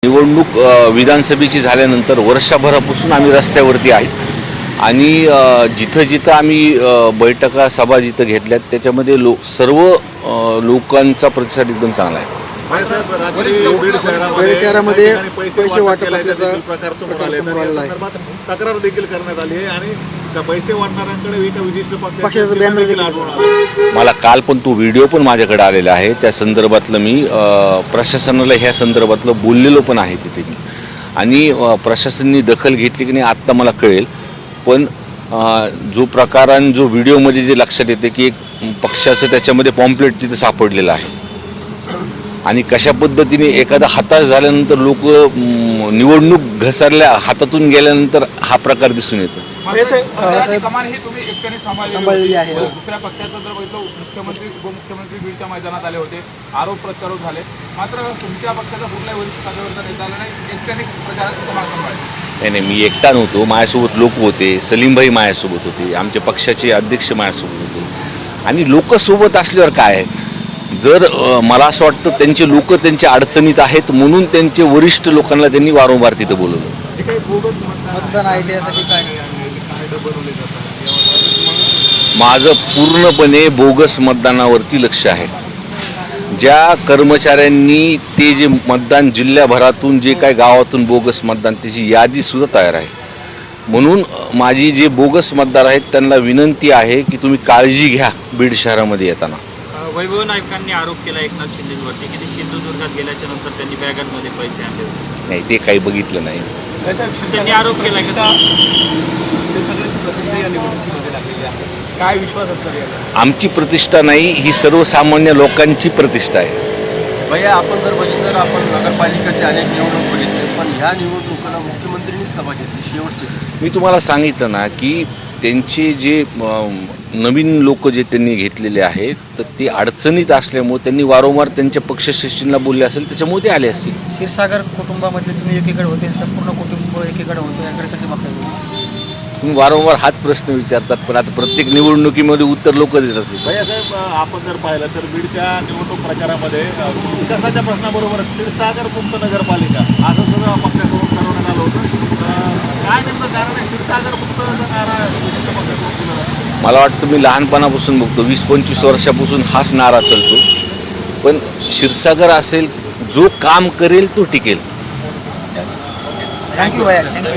निवडणूक विधानसभेची झाल्यानंतर वर्षभरापासून आम्ही रस्त्यावरती आहेत आणि जिथं जिथं आम्ही बैठका सभा जिथं घेतल्यात त्याच्यामध्ये सर्व लोकांचा प्रतिसाद एकदम चांगला आहे. बीड शहरामध्ये पैसे वाटपाचा प्रकार समोर आलेला आहे. तक्रार देखील करण्यात आली आहे आणि पैसे वाटणाऱ्यांकडे एका विशिष्ट पक्षाचं बॅनर देखील आढळून आलं. मला काल पण तो व्हिडिओ पण माझ्याकडे आलेला आहे. त्या संदर्भातलं मी प्रशासनाला ह्या संदर्भातलं बोललेलो पण आहे तिथे मी आणि प्रशासनाने दखल घेतली की नाही आत्ता मला कळेल. पण जो प्रकार आणि जो व्हिडिओमध्ये जे लक्षात येते की एक पक्षाचं त्याच्यामध्ये पॉम्पलेट तिथं सापडलेलं आहे आणि कशा पद्धतीने एखादा हताश झाल्यानंतर लोक निवडणूक घसरल्या हातातून गेल्यानंतर हा प्रकार दिसून येतो. कमान ही तुम्ही एकट्याने सांभाळली आहे. दुसऱ्या पक्षाचं जर बघितलं मुख्यमंत्री उपमुख्यमंत्री बीडच्या मैदानात आले होते, आरोप प्रत्यारोप झाले, मात्र तुमच्या पक्षाचा कुठलाही वरिष्ठ पदाधिकारी नेता आला नाही, एकट्याने प्रचाराचं कमान सांभाळले. नाही मी एकटा नव्हतो, माझ्यासोबत लोक होते. सलीमभाई माझ्यासोबत होते, आमच्या पक्षाचे अध्यक्ष माझ्यासोबत होते आणि लोक सोबत असल्यावर काय आहे, जर मला असं वाटतं त्यांचे लोक त्यांच्या अडचणीत आहेत म्हणून त्यांचे वरिष्ठ लोकांना त्यांनी वारंवार तिथं बोलवलं. जे काही बोगस मतदान आहे त्यासाठी काय बनवले जातात? माझं पूर्णपणे बोगस मतदानावरती लक्ष आहे. ज्या कर्मचाऱ्यांनी ते जे मतदान जिल्ह्याभरातून जे काय गावातून बोगस मतदान त्याची यादीसुद्धा तयार आहे. म्हणून माझी जे बोगस मतदार आहेत त्यांना विनंती आहे की तुम्ही काळजी घ्या बीड शहरामध्ये येताना. वैभव नाईकांनी आरोप केला एकनाथ शिंदेवरती की ते सिंधुदुर्गात गेल्याच्या नंतर त्यांनी बॅगांमध्ये पैसे आणले होते. नाही ते काही बघितलं नाही. त्यांनी आरोप केला की काय विश्वास असणार? आमची प्रतिष्ठा नाही, ही सर्वसामान्य लोकांची प्रतिष्ठा आहे. भैया आपण जर बघितलं तर आपण नगरपालिकेचे अनेक निवडणूक बघितले, पण ह्या निवडणुकांना मुख्यमंत्र्यांनीच सभा घेतली शेवटची. मी तुम्हाला सांगितलं ना की त्यांचे जे नवीन लोक जे त्यांनी घेतलेले आहेत तर ते अडचणीत असल्यामुळे त्यांनी वारंवार त्यांच्या पक्षश्रेष्ठींना बोलले असेल, त्याच्यामुळे ते आले असतील. क्षीरसागर कुटुंबामध्ये तुम्ही एकीकडे होते, संपूर्ण कुटुंब एकीकडे होते, याकडे कसे बघता तुम्ही वारंवार हाच प्रश्न विचारतात, पण आता प्रत्येक निवडणुकीमध्ये उत्तर लोक देतात. भैयासाहेब आपण जर पाहिलं तर बीडच्या निवडणूक प्रचारामध्ये विकासाच्या प्रश्नाबरोबर क्षीरसागर मुक्त नगरपालिका असं सगळं पक्षाकडून ठरवण्यात आलं होतं. काय नेमकं कारण आहे क्षीरसागर मुक्त नारा पक्षाकडून? मला वाटतं मी लहानपणापासून बघतो, 20-25 वर्षापासून हाच नारा चालतो. पण क्षीरसागर असेल, जो काम करेल तो टिकेल. थँक्यू भैया, थँक्यू.